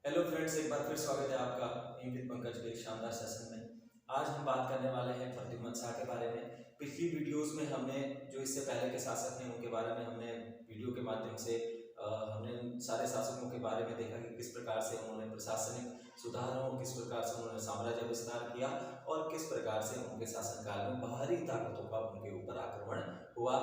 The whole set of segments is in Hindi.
हेलो फ्रेंड्स, एक बार फिर स्वागत है आपका विद पंकज के एक शानदार सेशन में। आज हम बात करने वाले हैं प्रद्युम्न शाह के बारे में। पिछली वीडियोस में हमने जो इससे पहले के शासक हैं उनके बारे में हमने वीडियो के माध्यम से हमने सारे शासकों के बारे में देखा कि किस प्रकार से उन्होंने प्रशासनिक सुधारों, किस प्रकार से उन्होंने साम्राज्य विस्तार किया और किस प्रकार से उनके शासनकाल में बाहरी ताकतों का उनके ऊपर आक्रमण हुआ।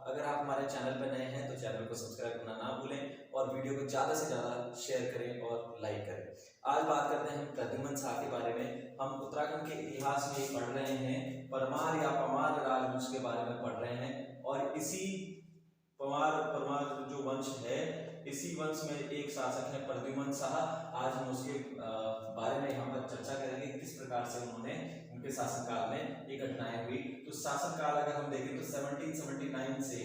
अगर आप हमारे चैनल पर नए हैं तो चैनल को सब्सक्राइब करना ना भूलें और वीडियो को ज़्यादा से ज़्यादा शेयर करें और लाइक करें। आज बात करते हैं प्रद्युम्न शाह के बारे में। हम उत्तराखंड के इतिहास में पढ़ रहे हैं, परमार या पमार राजवंश के बारे में पढ़ रहे हैं और इसी परमार जो वंश है, इसी वंश में एक शासक है प्रद्युम्न शाह। आज हम उसके बारे में यहाँ पर चर्चा करेंगे किस प्रकार से उन्होंने उनके शासनकाल में ये घटनाएं हुई। तो शासनकाल अगर हम देखें तो 1779 से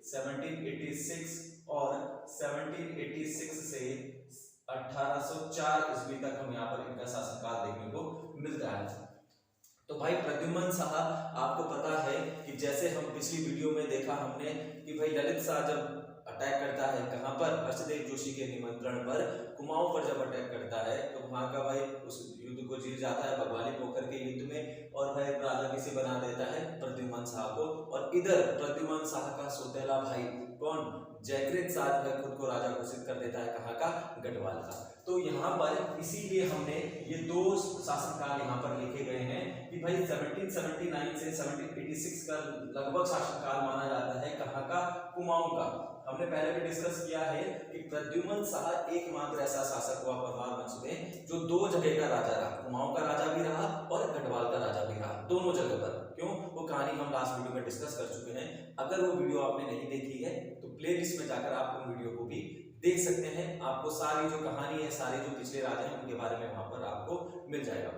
1786 और 1786 से 1804 ईस्वी तक हम यहाँ पर इनका शासनकाल देखने को मिलता है। तो भाई प्रद्युम्न शाह, आपको पता है कि जैसे हम पिछली वीडियो में देखा हमने कि भाई ललित शाह जब अटैक करता है कहाँ पर, हर्षदेव जोशी के निमंत्रण पर कुमाऊं पर जब अटैक करता है तो वहां का भाई उस युद्ध को जीत जाता है बगवाली पोखर के युद्ध में और भाई राजा किसे बना देता है, प्रद्युम्न शाह को। और इधर प्रद्युम्न शाह का सौतेला भाई कौन, जयकृत शाह खुद को राजा घोषित कर देता है, कहाँ का, गढ़वाल का। तो यहाँ पर इसीलिए हमने ये दो शासनकाल यहाँ पर लिखे गए हैं कि भाई 1779 से 1786 का लगभग शासनकाल माना जाता है, कहाँ का, कुमाऊं का। हमने पहले भी डिस्कस किया है कि प्रद्युम्न शाह एकमात्र ऐसा शासक हुआ परमार वंश में जो दो जगह का राजा रहा, कुमाऊं का राजा भी रहा और गढ़वाल का राजा भी रहा, दोनों जगह पर। क्यों, वो कहानी हम लास्ट वीडियो में डिस्कस कर चुके हैं। अगर वो वीडियो आपने नहीं देखी है तो प्लेलिस्ट में जाकर आप उन वीडियो को भी देख सकते हैं। आपको सारी जो कहानी है, सारे जो पिछले राजा हैं उनके बारे में वहां पर आपको मिल जाएगा।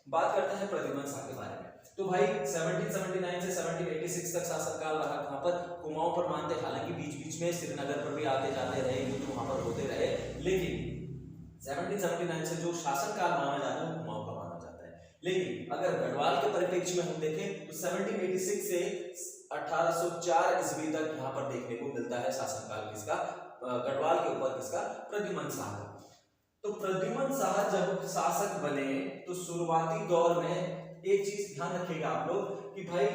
बात करते हैं प्रद्युम्न शाह के बारे में। तो भाई 1779 से 1786 तक शासनकाल रहा कहां पर, कुमाऊं पर मानते। हालांकि बीच बीच में श्रीनगर पर भी आते जाते रहे, युद्ध वहां पर होते रहे, लेकिन 1779 से जो शासनकाल माना जाता है वो कुमाऊं का माना जाता है। लेकिन अगर गढ़वाल के परिप्रेक्ष्य में हम देखें तो 1786 से 1804 ईस्वी तक यहाँ पर देखने को मिलता है शासनकाल किसका, गढ़वाल के ऊपर किसका, प्रद्युम्न शाह का। तो प्रद्युम्न शाह जब शासक बने तो शुरुआती दौर में एक चीज ध्यान रखिएगा आप लोग कि भाई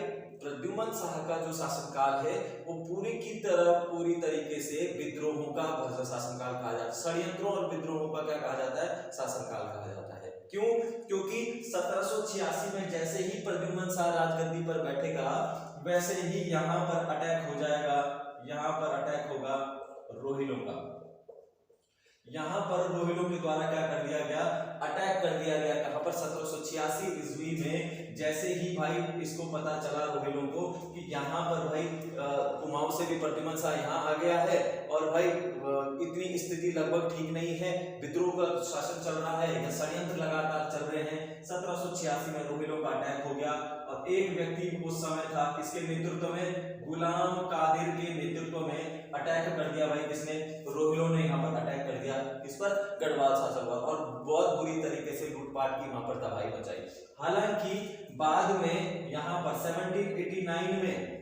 प्रद्युम्न शाह का जो शासनकाल है वो पूरी तरीके से विद्रोहों का शासनकाल कहा जाता है। षड्यंत्रों और विद्रोहों का क्या कहा जाता है, शासनकाल कहा जाता है। क्यों, क्योंकि 1786 में जैसे ही प्रद्युम्न शाह राजगद्दी पर बैठेगा वैसे ही यहाँ पर अटैक हो जाएगा, यहाँ पर अटैक होगा रोहिलों का। यहाँ पर रोहिलों के द्वारा क्या कर दिया गया, अटैक कर दिया गया। कहां पर, 1786 ईस्वी में जैसे ही भाई इसको पता चला रोहिलों को कि यहाँ पर भाई कुमाऊं से भी प्रद्युम्न शाह यहाँ आ गया है और भाई इतनी स्थिति लगभग ठीक नहीं है, विद्रोह का शासन चल रहा है, यह षड्यंत्र लगातार चल रहे हैं। 1786 में रोहिलों का अटैक हो गया और एक व्यक्ति उस समय था, किसके नेतृत्व में, गुलाम कादिर के नेतृत्व में अटैक कर दिया भाई, किसने, रोहिलों ने यहाँ पर अटैक कर दिया, किस पर, गढ़वाल शासक पर, और बहुत बुरी तरीके से लूटपाट की वहां पर तबाही मचाई। हालांकि बाद में यहाँ पर 1789 में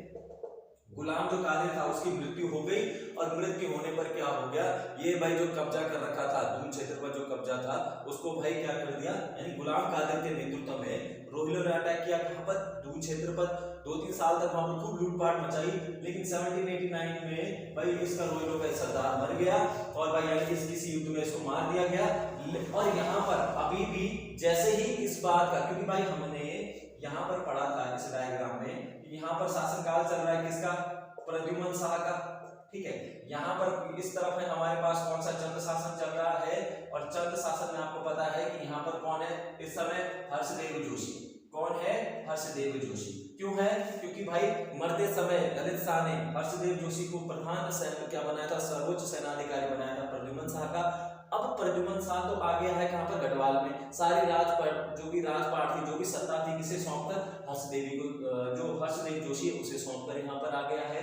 गुलाम जो कादिर था उसकी मृत्यु हो गई और मृत्यु होने पर क्या हो गया, ये भाई जो कब्जा कर रखा था, दून क्षेत्र पर जो कब्जा था उसको भाई क्या कर दिया, यानी गुलाम कादिर के नेतृत्व में रोहिलों ने अटैक किया कहां पर, दून क्षेत्र पर। 2-3 साल तक वहां पर खूब लूटपाट मचाई, लेकिन 1789 में भाई इसका रोहिलों का सरदार मर गया और भाई यानी किसी युद्ध में इसको मार दिया गया। और यहाँ पर अभी भी जैसे ही इस बात का, क्योंकि भाई हमने यहाँ पर पढ़ा था इस डायग्राम में, यहाँ पर शासनकाल चल रहा है किसका, प्रद्युम्न शाह का, ठीक है। यहाँ पर इस तरफ है हमारे पास कौन सा, चंद शासन चल रहा है और चंद शासन में आपको पता है कि यहाँ पर कौन है इस समय, हर्षदेव जोशी। कौन है, हर्षदेव जोशी। क्यों है, क्योंकि भाई मरते समय ललित शाह ने हर्षदेव जोशी को प्रधान क्या बनाया था, सर्वोच्च सेनाधिकारी बनाया था प्रद्युम्न शाह का। अब प्रद्युम्न शाह तो आ गया है कहां पर, गढ़वाल में। सारी राजपाट जो भी राजपाट थी, जो भी सत्ता थी, किसे सौंपकर, हर्षदेवी को, जो हर्षदेव जोशी है उसे सौंपकर यहाँ पर आ गया है।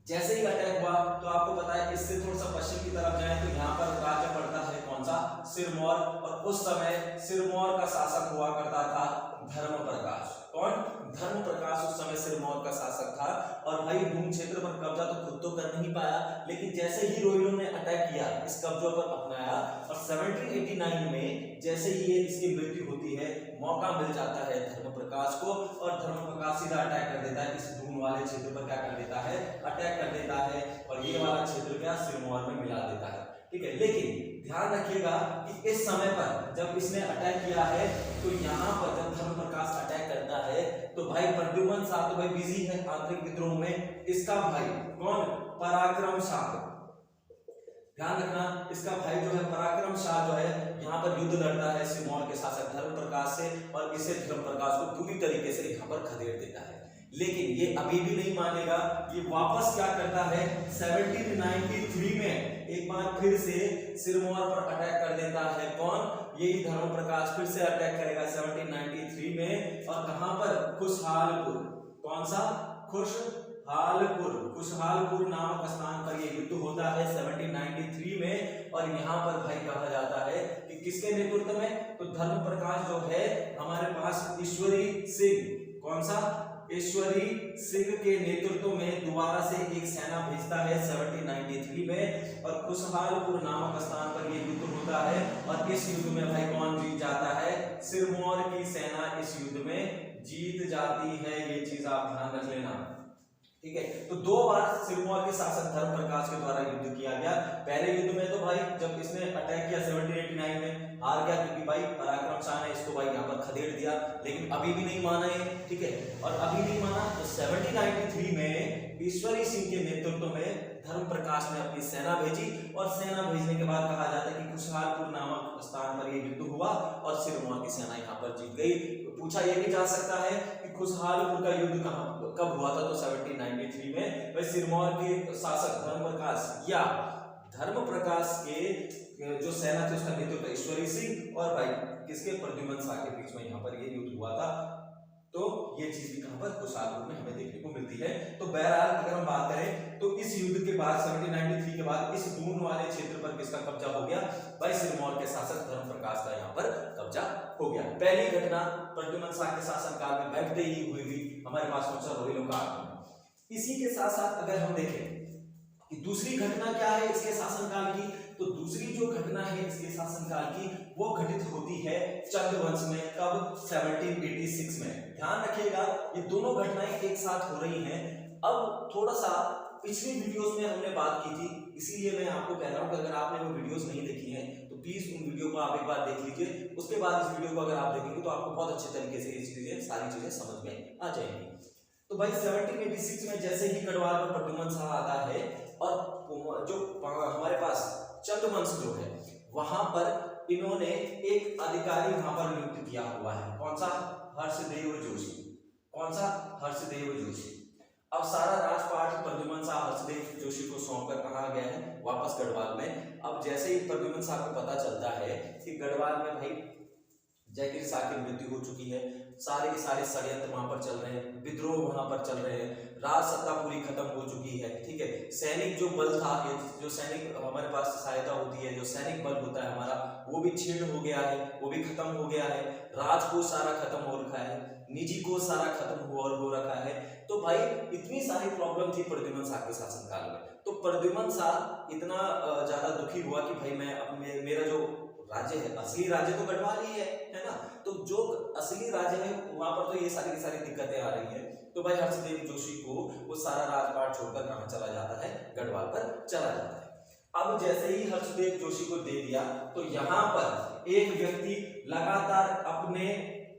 जैसे ही अटैक हुआ तो आपको पता है इससे थोड़ा सा पश्चिम की तरफ जाए तो यहाँ पर राज्य पड़ता है कौन सा, सिरमौर। और उस समय सिरमौर का शासक हुआ करता था धर्म प्रकाश। कौन? धर्म प्रकाश उस समय सिरमौर का शासक था। और भाई भूमि क्षेत्र पर कब्जा तो खुद तो कर नहीं पाया, लेकिन जैसे ही रोहिलों ने अटैक किया, इस कब्जों पर अपनाया, और 1789 में जैसे ही ये इसकी मृत्यु होती है, मौका मिल जाता है धर्म प्रकाश को, और धर्म प्रकाश सीधा अटैक कर देता है इस दून वाले क्षेत्र पर। क्या कर देता है? अटैक कर देता है, और ये वाला क्षेत्र क्या सिरमौर में मिला देता है। ठीक है, लेकिन ध्यान रखिएगा कि इस समय पर जब इसने अटैक किया है, तो यहाँ पर जब धर्म प्रकाश अटैक करता है, तो भाई प्रद्युम्न शाह तो भाई बिजी है आंतरिक विद्रोह में। इसका भाई कौन? पराक्रम शाह। ध्यान रखना, इसका भाई जो है पराक्रम शाह जो है यहाँ पर युद्ध लड़ता है सिरमौर के शासक धर्म प्रकाश से, और इसे धर्म प्रकाश को पूरी तरीके से यहाँ पर खदेड़ देता है। लेकिन ये अभी भी नहीं मानेगा, ये वापस क्या करता है 1793 में एक बार फिर से सिरमौर पर अटैक कर देता है। कौन? यही धर्म प्रकाश फिर से अटैक करेगा 1793 में, और कहां पर? खुशहालपुर। कौन सा? खुशहालपुर। खुशहालपुर नामक स्थान पर ये युद्ध होता है 1793 में, और यहाँ पर भाई कहा जाता है कि किसके नेतृत्व में? तो धर्म प्रकाश जो है हमारे पास ईश्वरी सिंह, कौन सा? ईश्वरी सिंह के नेतृत्व में दोबारा से एक सेना भेजता है 1793 में, और खुशहालपुर नामक स्थान पर ये युद्ध होता है, और इस युद्ध में भाई कौन जीत जाता है? सिरमौर की सेना इस युद्ध में जीत जाती है। ये चीज आप ध्यान रख लेना। ठीक है, तो दो बार सिरमौर के शासक धर्म प्रकाश के द्वारा युद्ध किया गया। पहले युद्ध में तो भाई जब इसने अटैक किया 1789 में, हार गया, क्योंकि भाई पराक्रम शाह ने इसको भाई यहाँ पर खदेड़ दिया, लेकिन अभी भी नहीं माना ये। ठीक है, और अभी नहीं माना तो 1793 में ईश्वरी सिंह के नेतृत्व में धर्म प्रकाश ने अपनी सेना भेजी, और सेना भेजने के बाद कहा जाता है कि खुशहालपुर नामक स्थान पर यह युद्ध हुआ, और सिरमौर की सेना यहाँ पर जीत गई। तो पूछा यह भी जा सकता है कि खुशहालपुर का युद्ध कब हुआ था? तो 1793 में। वह सिरमौर के शासक धर्म प्रकाश या धर्म प्रकाश के जो सेना थी उसका नेतृत्व ईश्वरी सिंह और भाई किसके? प्रद्युम्न शाह के बीच में यहाँ पर ये युद्ध हुआ था। तो ये चीज भी कहां पर? खुशहालपुर में हमें देखने को मिलती है। तो बहरहाल अगर हम बात करें तो इस युद्ध के बाद 1793 के बाद इस दून वाले क्षेत्र पर किसका कब्जा हो गया? भाई सिरमौर के शासक धर्म प्रकाश का यहाँ पर कब्जा हो गया। पहली घटना प्रद्युम्न शाह के शासनकाल में बैठते ही हुई भी हमारे पास पहुंचा रोहिलों का आक्रमण। इसी के साथ साथ अगर हम देखें कि दूसरी घटना क्या है इसके शासनकाल की, तो दूसरी जो घटना है इसके शासनकाल की वो घटित होती है चंद्रवंश में। कब? 1786 में। ध्यान रखिएगा ये दोनों घटनाएं एक साथ हो रही हैं। अब थोड़ा सा पिछली वीडियोस में हमने बात की थी, इसीलिए मैं आपको कह रहा हूं कि अगर आपने वो वीडियोस नहीं देखी हैं तो प्लीज उन वीडियो को आप एक बार देख लीजिए। उसके बाद इस वीडियो को अगर आप देखेंगे तो आपको बहुत अच्छे तरीके से ये सारी चीजें समझ में आ जाएंगी। तो भाई 1786 में जैसे ही गढ़वाल पर प्रद्युम्न शाह आता है, और जो हमारे पास चंद्रवंश जो है वहां पर इन्होंने एक अधिकारी वहां पर नियुक्त किया हुआ है। कौन सा? हर्षदेव जोशी। कौन सा? हर्षदेव जोशी। अब सारा राजपाट प्रद्युम्न शाह हर्षदेव जोशी को सौंपकर कहा गया है वापस गढ़वाल में। अब जैसे ही प्रद्युम्न शाह को पता चलता है कि गढ़वाल में भाई जयगिर शाह की मृत्यु हो चुकी है, सारे के सारे षड्यंत्र वहां पर चल रहे हैं, विद्रोह वहां पर चल रहे हैं, राज सत्ता पूरी खत्म हो चुकी है। ठीक है, सैनिक जो बल था, जो सैनिक हमारे पास सहायता होती है, जो सैनिक बल होता है हमारा, वो भी छीण हो गया है, वो भी खत्म हो गया है, राजकोष सारा खत्म हो रखा है, निजी कोष सारा खत्म हो रखा है। तो भाई इतनी सारी प्रॉब्लम थी प्रद्युम्न शाह के शासनकाल में। तो प्रद्युम्न शाह इतना ज्यादा दुखी हुआ कि भाई मैं अपने मेरा जो राज्य है, असली राज्य तो गढ़वाल ही है ना, तो जो असली राज्य है वहां पर तो ये सारी की सारी दिक्कतें आ रही है। तो भाई हर्षदेव जोशी को वो सारा राजपाट छोड़कर कहां चला जाता है? गढ़वाल पर चला जाता है। अब जैसे ही हर्षदेव जोशी को दे दिया तो यहाँ पर एक व्यक्ति लगातार अपने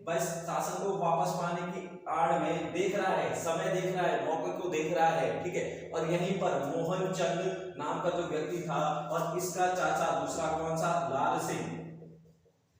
बस शासन को वापस पाने की आड़ में देख रहा है, समय देख रहा है, मौके को देख रहा है। ठीक है, और यहीं पर मोहन चंद नाम का जो व्यक्ति था और इसका चाचा दूसरा कौन सा? लाल सिंह,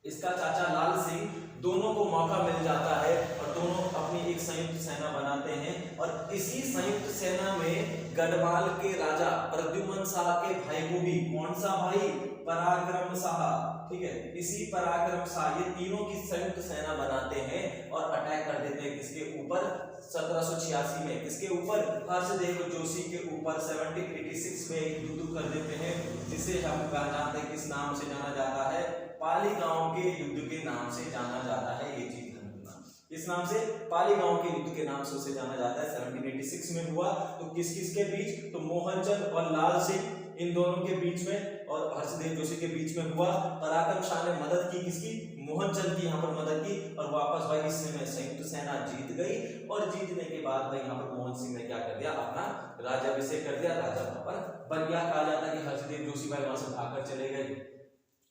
इसका चाचा लाल सिंह, दोनों को मौका मिल जाता है और दोनों अपनी एक संयुक्त सेना बनाते हैं। और इसी संयुक्त सेना में गढ़वाल के राजा प्रद्युम्न शाह के भाई को भी, कौन सा भाई? पराक्रम शाह। ठीक है, इसी पराक्रम शाह, ये तीनों की संयुक्त सेना बनाते हैं और अटैक कर देते हैं किसके ऊपर? 1786 में। किसके ऊपर? हर्षदेव जोशी के ऊपर 1786 में एक युद्ध कर देते हैं, जिसे हम जानते हैं किस नाम से जाना जाता है? पाली गांव के युद्ध के नाम से जाना जाता है। ये चीज ध्यान रखना। किस नाम से? पाली गांव के युद्ध के नाम से उसे जाना जाता है। 1786 में हुआ। तो किस किस के बीच? तो मोहनचंद और लाल सिंह, इन दोनों के बीच में और हर्षदेव जोशी के बीच में हुआ। पराक्रम शाह ने मदद की किसकी? मोहनचंद की यहाँ पर मदद की और वापस भाई इसमें संयुक्त सेना जीत गई। और जीतने के बाद भाई यहाँ पर मोहन सिंह ने क्या कर दिया? अपना राज्याभिषेक कर दिया, राजा वहां पर बन गया। कहा जाता है कि हर्षदेव जोशी भाई वहां से भागकर चले गए।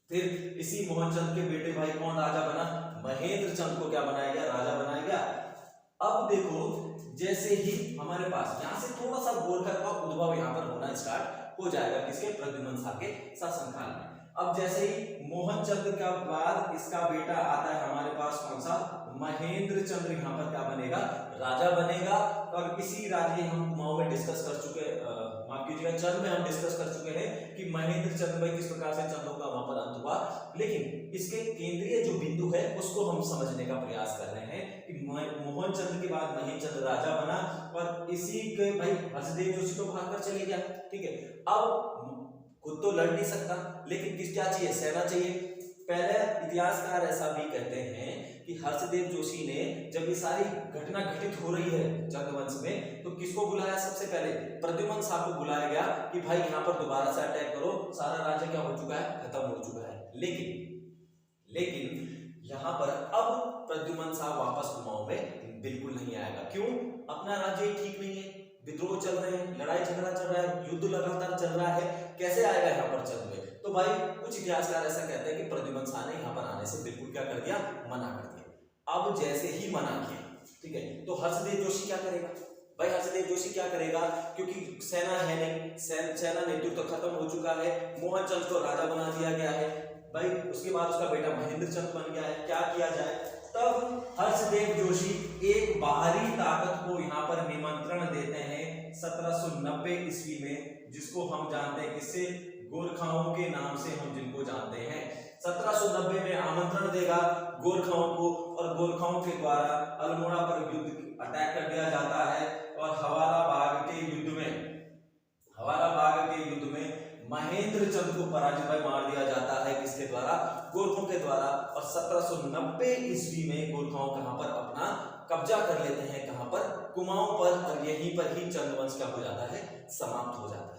फिर इसी मोहनचंद के बेटे भाई कौन राजा बना? महेंद्र चंद को क्या बनाया गया? राजा बनाया गया। अब देखो जैसे ही हमारे पास यहाँ से थोड़ा सा गोरखा का उद्भव यहाँ पर होना स्टार्ट हो जाएगा किसके? प्रद्युमन शाह के शासनकाल में। अब जैसे ही मोहनचंद का बाद इसका बेटा आता है हमारे पास कौन सा? महेंद्र चंद्र यहाँ पर क्या बनेगा? राजा बनेगा। और इसी राज्य हम कुमाऊं में डिस्कस कर चुके, माफ कीजिएगा चंद में हम डिस्कस कर चुके हैं कि महेंद्र चंद्र भाई किस प्रकार से चंदों का वहां पर अंत हुआ। लेकिन इसके केंद्रीय जो बिंदु है उसको हम समझने का प्रयास कर रहे हैं कि मोहनचंद के बाद महेंद्र राजा बना और इसी के भाई हर्षदेव जोशी को भागकर चले गया। ठीक है, अब खुद तो लड़ नहीं सकता, लेकिन किस क्या चाहिए? सेना चाहिए। पहले इतिहासकार ऐसा भी कहते हैं कि हर्षदेव जोशी ने जब ये सारी घटना घटित हो रही है चंद्रवंश में, तो किसको बुलाया? सबसे पहले प्रद्युमन शाह को बुलाया गया कि भाई यहाँ पर दोबारा से अटैक करो, सारा राज्य क्या हो चुका है? खत्म हो चुका है। लेकिन यहाँ पर अब प्रद्युमन शाह वापस कुमाऊं में बिल्कुल नहीं आएगा। क्यों? अपना राज्य ठीक नहीं है, विद्रोह चल रहे हैं, लड़ाई झगड़ा चल रहा है, युद्ध लगातार चल रहा है, कैसे आएगा यहाँ पर चंद में? तो भाई कुछ इतिहासकार ऐसा कहते हैं कि प्रद्युमन शाह ने यहाँ पर आने से बिल्कुल क्या कर दिया? मना कर दिया। अब जैसे ही मना किया, ठीक है, तो हर्षदेव जोशी क्या करेगा? भाई हर्षदेव जोशी क्या करेगा? क्योंकि सेना है नहीं, सेना नेतृत्व खत्म हो चुका है, मोहनचंद को राजा बना दिया गया है भाई, उसके बाद उसका बेटा महेंद्र चंद बन गया है। क्या किया जाए? तब हर्षदेव जोशी एक बाहरी ताकत को यहाँ पर निमंत्रण देते हैं 1790 ईस्वी में, जिसको हम जानते हैं किससे? गोरखाओं के नाम से हम जिनको जानते हैं। 1790 में आमंत्रण देगा गोरखाओं को और गोरखाओं के द्वारा अल्मोड़ा पर युद्ध अटैक कर दिया जाता है और हवाला बाग के युद्ध में महेंद्र चंद को पराजित भाई मार दिया जाता है। किसके द्वारा? गोरखों के द्वारा। और 1790 ईस्वी में गोरखाओं कहां पर अपना कब्जा कर लेते हैं? कहां पर? कुमाऊं पर। और यहीं पर ही चंद्रवंश क्या हो जाता है? समाप्त हो जाता है।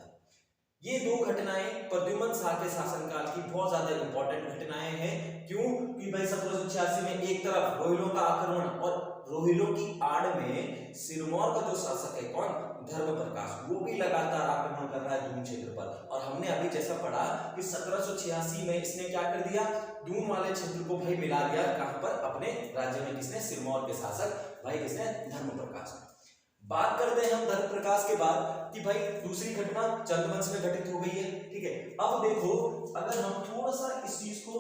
ये दो घटनाएं प्रद्युमन शाह के शासनकाल की बहुत ज्यादा इंपॉर्टेंट घटनाएं हैं। क्यों? कि भाई 1786 में एक तरफ रोहिलों का आक्रमण और रोहिलों की आड़ में सिरमौर का जो शासक है कौन? धर्म प्रकाश, वो भी लगातार आक्रमण कर रहा है दून क्षेत्र पर। और हमने अभी जैसा पढ़ा कि 1786 में इसने क्या कर दिया? दून वाले क्षेत्र को भाई मिला दिया कहां पर? अपने राज्य में। किसने? सिरमौर के शासक भाई किसने? धर्म प्रकाश। बात करते हैं हम धर्म प्रकाश के बाद कि भाई दूसरी घटना चंद्रवंश में घटित हो गई है। ठीक है, अब देखो अगर हम थोड़ा सा इस चीज को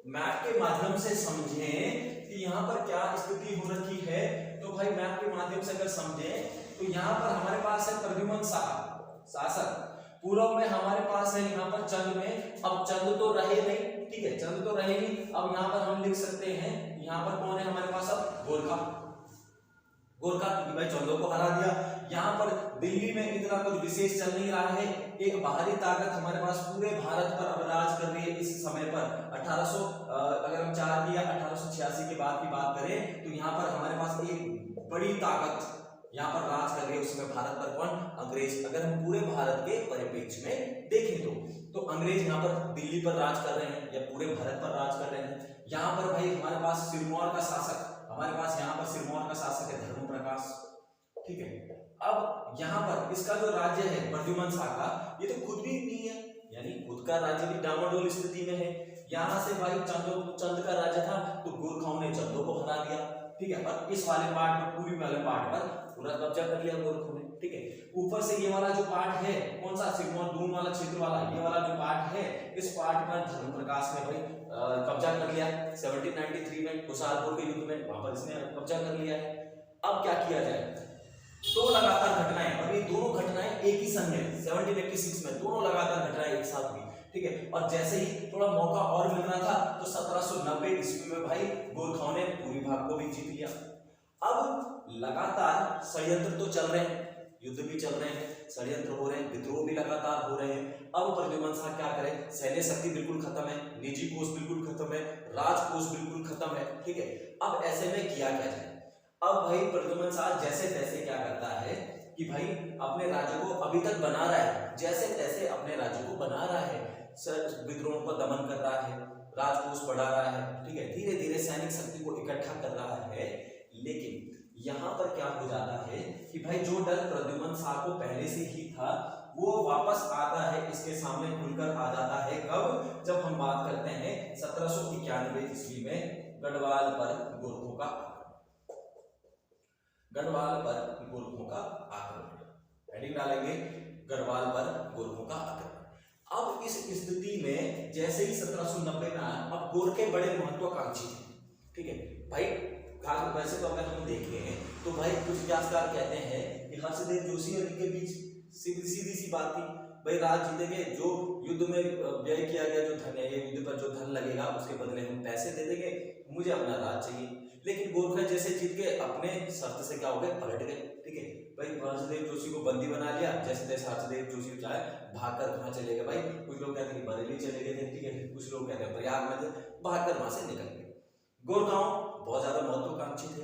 मैप के माध्यम से समझें कि यहाँ पर क्या स्थिति हो रखी है, तो भाई मैप के माध्यम से अगर समझें तो यहाँ पर हमारे पास है प्रद्युमन शाह शासक, पूर्व में हमारे पास है यहाँ पर चंद में। अब चंद तो रहे नहीं, ठीक है, चंद तो रहे नहीं। अब यहाँ पर हम लिख सकते हैं यहाँ पर कौन है हमारे पास? अब गोरखा भाई चंदों को हरा दिया। यहाँ पर दिल्ली में इतना कुछ विशेष चल नहीं रहा है, एक बाहरी ताकत हमारे पास पूरे भारत पर अब राज कर रही है इस समय पर। 1800 अगर हम 4 या 1886 के बाद की बात करें तो यहाँ पर हमारे पास एक बड़ी ताकत यहाँ पर राज कर रही है उस समय भारत पर। कौन? अंग्रेज। अगर हम पूरे भारत के परिप्रेक्ष्य में देखें तो अंग्रेज यहाँ पर दिल्ली पर राज कर रहे हैं या पूरे भारत पर राज कर रहे हैं। यहाँ पर भाई हमारे पास सिरमौर का शासक, हमारे पास यहाँ पर सिरमौर का शासक है धर्म प्रकाश। ठीक है, अब यहाँ पर इसका जो राज्य है प्रद्युमन शाह का, ये तो खुद भी नहीं है, यानी खुद का राज्य भी डामाडोल स्थिति में है। यहाँ से भाई चंद का राज्य था तो गोरखाओं ने चंदों को हरा दिया। ठीक है, और इस वाले पार्ट पर, पूर्वी वाले पार्ट पर पूरा कब्जा कर लिया गोरखों ने। ठीक है, ऊपर से ये वाला जो पार्ट है कौन सा? सिरमौर दून वाला क्षेत्र वाला, ये वाला जो पार्ट है, इस पार्ट पर धर्म प्रकाश ने भाई कब्जा कर लिया 1793 में कुशालपुर के युद्ध में, वहां पर इसने कब्जा कर लिया है। अब क्या किया जाए? दो लगातार घटनाएं, और ये दोनों घटनाएं एक ही संग है। 1786 में दोनों लगातार घटनाएं एक साथ हुई। ठीक है, और जैसे ही थोड़ा मौका और मिल रहा था तो 1790 ईस्वी में भाई गोरखाओं ने पूरी भाग को भी जीत लिया। अब लगातार षड्यंत्र तो चल रहे हैं, युद्ध भी चल रहे हैं, षड्यंत्र हो रहे हैं, विद्रोह भी लगातार हो रहे हैं। अब प्रद्युमन शाह क्या करे? सैन्य शक्ति बिल्कुल खत्म है, निजी कोष बिल्कुल खत्म है, राजकोष बिल्कुल खत्म है। ठीक है, अब ऐसे में किया क्या जाए? अब भाई प्रद्युम्न शाह जैसे तैसे क्या करता है कि भाई अपने राज्य को अभी तक बना रहा है, जैसे तैसे अपने राज्य को बना रहा है, विद्रोह को दमन कर रहा है, राजकोष बढ़ा रहा है, ठीक है, धीरे धीरे सैनिक शक्ति को इकट्ठा कर रहा है। लेकिन यहाँ पर क्या हो जाता है कि भाई जो डर प्रद्युम्न शाह को पहले से ही था वो वापस आता है, इसके सामने खुलकर आ जाता है। कब? जब हम बात करते हैं 1791 ईस्वी में गढ़वाल पर गोरखों का आक्रमण। हेडिंग डालेंगे गढ़वाल पर गोरखों का आक्रमण। अब इस स्थिति में जैसे ही 1790 में आया, अब गोरखे बड़े महत्वाकांक्षी थे, ठीक है भाई। वैसे तो अगर हम देखें तो भाई कुछ इतिहासकार कहते हैं कि हर्षदेव जोशी और इनके बीच सीधी सी बात थी, भाई राज जीतेंगे, जो युद्ध में व्यय किया गया जो धन है, ये युद्ध पर जो धन लगेगा उसके बदले हम पैसे दे देंगे, मुझे अपना राज चाहिए। लेकिन गोरखा जैसे जीत के अपने शर्त से क्या हो गए, पलट गए, ठीक है भाई। हर्षदेव जोशी को बंदी बना लिया, जैसे तैसे हर्षदेव जोशी चाहे भागकर कहाँ चले गए भाई, कुछ लोग कहते हैं कि बरेली चले गए थे, ठीक है, कुछ लोग कहते हैं प्रयाग में थे, भागकर वहां से निकल गए। गोरखाओं बहुत ज्यादा महत्वाकांक्षी थे।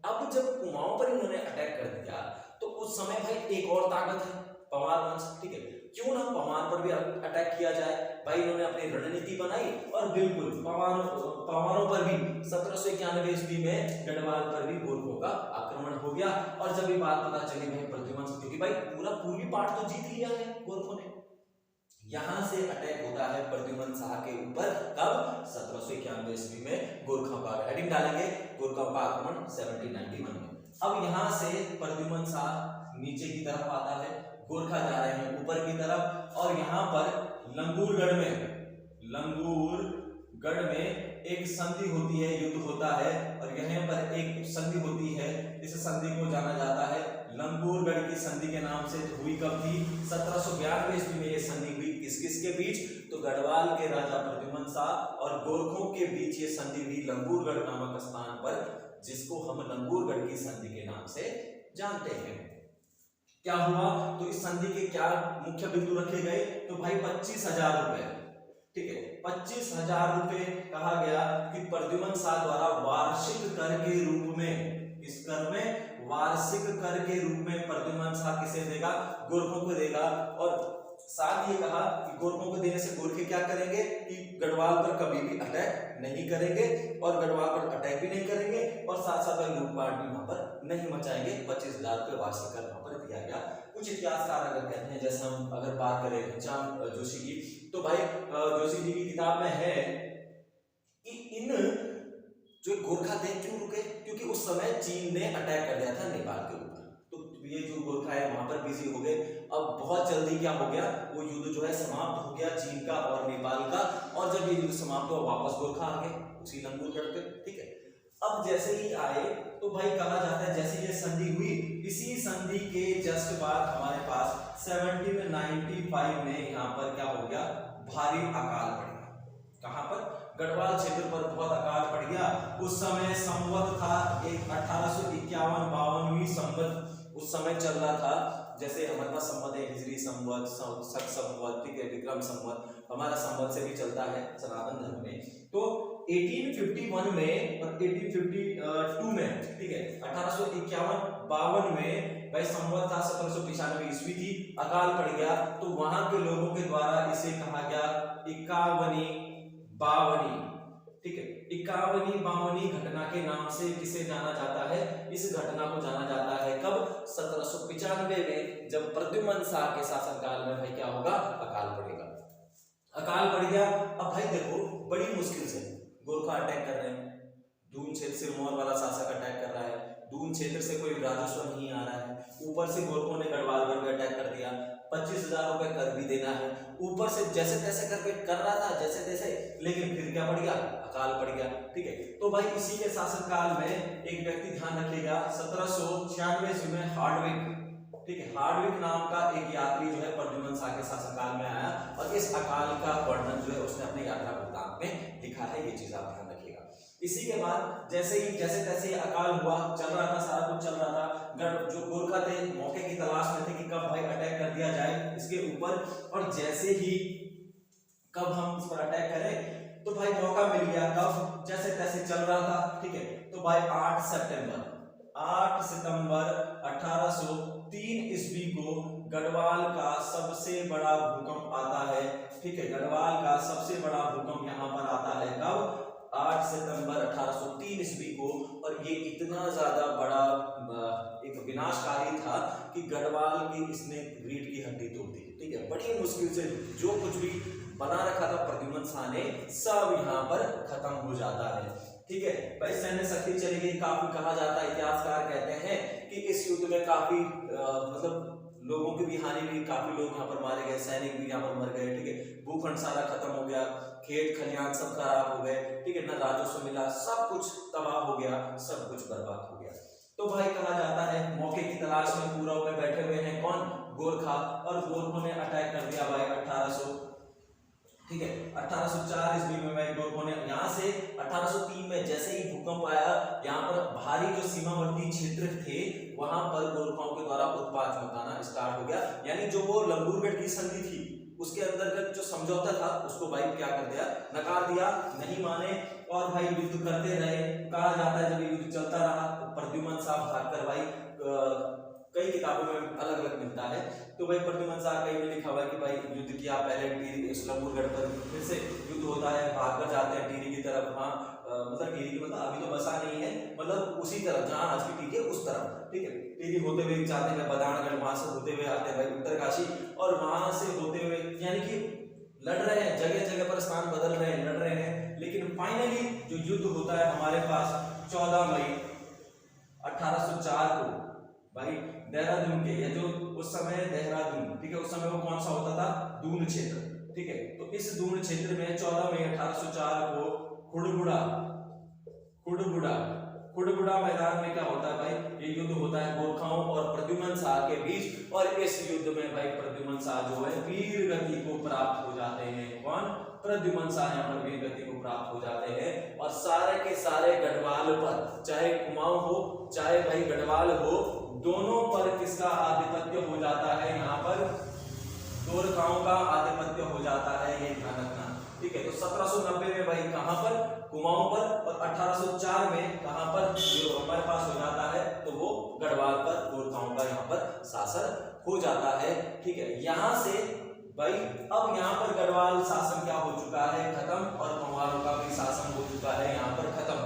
अब जब कुमाऊं पर इन्होंने अटैक कर दिया तो उस समय भाई एक और ताकत है पंवार वंश, ठीक है, क्यों ना पंवार पर भी अटैक किया जाए। भाई इन्होंने अपनी रणनीति बनाई और बिल्कुल पंवारों पर भी 1791 ईस्वी में गढ़वाल पर भी गोरखों का आक्रमण हो गया। और जब ये बात पता चली भाई प्रद्युम्न, क्योंकि भाई पूरा पूर्वी पार्ट तो जीत लिया है गोरखों ने, यहां से अटैक होता है प्रद्युम्न शाह के ऊपर। कब? 1791 ईस्वी में गोरखों का, हेडिंग डालेंगे गोरखों का आक्रमण 1791 में। अब यहां से प्रद्युम्न शाह नीचे की तरफ आता है, गोरखा जा रहे हैं ऊपर की तरफ, और यहाँ पर लंगूरगढ़ में एक संधि होती है, युद्ध होता है, और यहाँ पर एक संधि होती है, इस संधि को जाना जाता है लंगूरगढ़ की संधि के नाम से। हुई कब थी? 1792 ईस्वी में ये संधि हुई। किस किस के बीच? तो गढ़वाल के राजा प्रद्युम्न शाह और गोरखों के बीच ये संधि हुई लंगूरगढ़ नामक स्थान पर, जिसको हम लंगूरगढ़ की संधि के नाम से जानते हैं। क्या हुआ? तो इस संधि के क्या मुख्य बिंदु रखे गए? तो भाई 25,000 रुपए, ठीक है, 25,000 रुपए कहा गया कि प्रद्युम्न शाह द्वारा वार्षिक कर के रूप में, इस कर में वार्षिक कर के रूप में प्रद्युम्न शाह किसे देगा? गोरखों को देगा। और साथ ये कहा कि गोरखों को देने से गोरखे क्या करेंगे कि गढ़वाल पर कभी भी अटैक नहीं करेंगे, और गढ़वाल पर अटैक भी नहीं करेंगे, और साथ साथ लूटपाट भी वहां पर नहीं मचाएंगे। 25,000 रुपये वार्षिक कर वहां पर दिया गया। कुछ इतिहासकार अगर कहते हैं, जैसे हम अगर बात करें घनश्याम जोशी की, तो भाई जोशी जी की किताब में है कि इन जो गोरखा थे क्यों रुके? क्योंकि उस समय चीन ने अटैक कर दिया था नेपाल के ऊपर, तो ये जो गोरखा है वहां पर बिजी हो गए। अब बहुत जल्दी क्या हो गया, वो युद्ध जो है समाप्त हो गया चीन का और नेपाल का, और जब ये युद्ध समाप्त हुआ वापस गोरखा आ गए उसी लंगूरगढ़ पे, ठीक है। अब जैसे ही आए तो भाई कहा जाता है जैसे ये संधि हुई, इसी संधि के जस्ट बाद हमारे पास 1795 में यहाँ पर क्या हो गया, भारी अकाल पड़ गया। कहां पर? गढ़वाल क्षेत्र पर बहुत अकाल पड़ गया। उस समय संवत था एक 1851-52वीं संवत उस समय चल रहा था। जैसे हमारे पास संवत है हिजरी संवत, शक संवत, ठीक है, विक्रम संवत, हमारा संवत से भी चलता है सनातन धर्म में। तो 1851 में और 1852 में, ठीक है, 1851-52 में भाई संवत था 1795 ईस्वी थी, अकाल पड़ गया। तो वहां के लोगों के द्वारा इसे कहा गया 51-52, ठीक है, 51-52 घटना के नाम से किसे जाना जाता है? इस घटना को जाना जाता है कब? 1795 में, जब प्रद्युम्न शाह के शासनकाल में भाई क्या होगा, अकाल पड़ेगा। अकाल पड़ गया। अब भाई देखो बड़ी मुश्किल से गोरखा अटैक कर रहे हैं, दून क्षेत्र से सिरमौर वाला शासक अटैक कर रहा है, दून क्षेत्र से कोई राजस्व नहीं आ रहा है, ऊपर से गोरखों ने गढ़वाल पर भी अटैक कर दिया, 25,000 रुपए कर भी देना है, ऊपर से जैसे तैसे करके कर रहा था जैसे तैसे, लेकिन फिर क्या पड़ गया, अकाल पड़ गया, ठीक है। तो भाई इसी के शासनकाल में एक व्यक्ति ध्यान रखिएगा, 1796 में हार्डविक, ठीक है, हार्डविक नाम का एक यात्री जो है प्रद्युम्न शाह के शासनकाल में आया, और इस अकाल का वर्णन जो है उसने अपने यात्रा वृत्तांत में लिखा है। ये चीज आप ध्यान रखिएगा। इसी के बाद जैसे तैसे अकाल हुआ, चल रहा था, सारा कुछ चल रहा था, जो गोरखा थे मौके की तलाश में थे कि कब भाई अटैक कर दिया जाए इसके ऊपर, और जैसे ही कब हम इस पर अटैक करें, तो भाई मौका मिल गया। कब? जैसे तैसे चल रहा था, ठीक है। तो भाई 8 सितंबर 8 सितंबर 1803 ईस्वी को गढ़वाल का सबसे बड़ा भूकंप आता है। ठीक है, गढ़वाल का सबसे बड़ा भूकंप यहाँ पर आता है कब? 8 सितंबर 1803 ईस्वी को। और ये इतना ज्यादा बड़ा एक विनाशकारी था कि गढ़वाल की इसने रीढ़ की हड्डी तोड़ दी। ठीक है, बड़ी मुश्किल से जो कुछ भी बना रखा था प्रद्युम्न शाह ने सब यहाँ पर खत्म हो जाता है। ठीक है भाई, सैन्य शक्ति चली गई। काफी कहा जाता है, इतिहासकार कहते हैं कि इस युद्ध में काफी मतलब लोगों की भी हानि हुई, काफी लोग यहाँ पर मारे गए, सैनिक भी यहाँ पर मर गए। ठीक है, भूखंड सारा खत्म हो गया, खेत खलियान सब खराब हो गए। ठीक है, न राजस्व मिला, सब कुछ तबाह हो गया, सब कुछ बर्बाद हो गया। तो भाई कहा जाता है मौके की तलाश में पूरब में बैठे हुए हैं कौन? गोरखा। और गोरखों ने अटैक कर दिया भाई 1804 ईस्वी में भाई गोरखों ने यहाँ से 1803 में जैसे ही भूकंप आया, यहाँ पर भारी जो सीमावर्ती क्षेत्र थे वहां पर गोरखाओं के द्वारा उत्पात मचाना स्टार्ट हो गया। यानी जो वो लंगूरगढ़ की संधि थी उसके अंतर्गत जो समझौता था उसको भाई क्या कर दिया? नकार दिया, नहीं माने और भाई युद्ध करते रहे। कहा जाता है जब युद्ध चलता रहा तो प्रद्युम्न शाह भागकर भाई कई किताबों में अलग अलग मिलता है। तो भाई प्रद्युम्न शाह कहीं में लिखा हुआ है कि भाई युद्ध किया, पहले टीरी लंगूरगढ़ पर फिर से युद्ध होता है, भागकर जाते हैं टीरी की तरफ। हाँ मतलब टीरी की मतलब अभी तो बसा नहीं है, मतलब उसी तरफ जहाँ आज की टीरी है उस तरफ। ठीक है, टीरी होते हुए जाते हैं बदाणगढ़, वहां से होते हुए आते हैं भाई उत्तरकाशी, और वहां से होते हुए यानी कि लड़ रहे हैं, जगह जगह पर स्थान बदल रहे हैं, लड़ रहे हैं। लेकिन फाइनली जो युद्ध होता है हमारे पास 14 मई 1804 को भाई देहरादून के, या जो उस समय देहरादून, ठीक है, उस समय वो कौन सा होता था? दून क्षेत्र। ठीक है, तो इस दून क्षेत्र में 14 मई 1804 को खुड़बुड़ा मैदान में क्या होता है भाई? ये युद्ध होता है गोरखाओं और प्रद्युम्न शाह के बीच। और इस युद्ध में भाई प्रद्युम्न शाह जो है वीर गति को प्राप्त हो जाते हैं। कौन? प्रद्युम्न शाह यहाँ पर वीर गति को प्राप्त हो जाते हैं। और सारे के सारे गढ़वाल पर, चाहे कुमाऊं हो चाहे भाई गढ़वाल हो, दोनों पर किसका आधिपत्य हो जाता है? यहाँ पर गोरखाओं का आधिपत्य हो जाता है, ये ध्यान रखना। ठीक है, तो 1790 में भाई कहां पर? कुमाऊं पर। और 1804 में कहां पर? जो हमारे पास हो जाता है तो वो गढ़वाल पर गोरखाओं का यहाँ पर शासन हो जाता है। ठीक है, यहां से भाई अब यहाँ पर गढ़वाल शासन क्या हो चुका है? खत्म। और पंवारों का भी शासन हो चुका है यहाँ पर खत्म।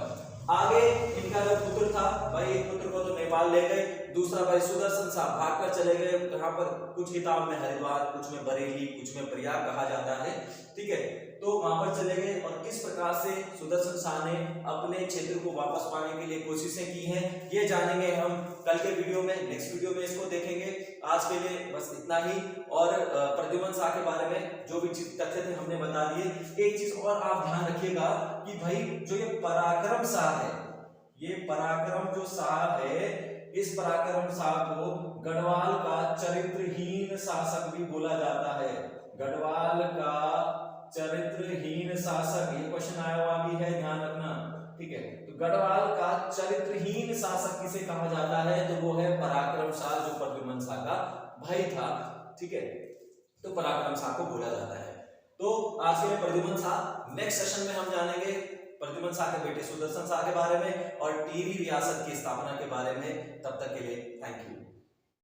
आगे इनका जो पुत्र था भाई, एक पुत्र को तो नेपाल ले गए, दूसरा भाई सुदर्शन शाह भागकर चले गए। यहाँ पर कुछ किताब में हरिद्वार, कुछ में बरेली, कुछ में प्रयाग कहा जाता है। ठीक है, तो वहां पर चले गए। और किस प्रकार से सुदर्शन शाह ने अपने क्षेत्र को वापस पाने के लिए कोशिशें की हैं, ये जानेंगे हम कल के वीडियो में, नेक्स्ट वीडियो में इसको देखेंगे। आज के लिए बस इतना ही। और प्रद्युम्न शाह के बारे में जो भी तथ्य थे हमने बता दिए। एक चीज और आप ध्यान रखिएगा कि भाई जो ये पराक्रम शाह है, ये पराक्रम जो शाह है, इस पराक्रम शाह को गढ़वाल का चरित्रहीन शासक भी बोला जाता है। गढ़वाल का चरित्रहीन शासक, ये क्वेश्चन आया हुआ भी है, ध्यान रखना। ठीक है, तो गढ़वाल का चरित्रहीन शासक किसे कहा जाता है? तो वो है पराक्रम शाह, जो प्रद्युम्न शाह का भाई था। ठीक है, तो पराक्रम शाह को बोला जाता है। तो आज के प्रद्युम्न शाह, नेक्स्ट सेशन में हम जानेंगे प्रद्युम्न शाह के बेटे सुदर्शन शाह के बारे में और टिहरी रियासत की स्थापना के बारे में। तब तक के लिए थैंक यू।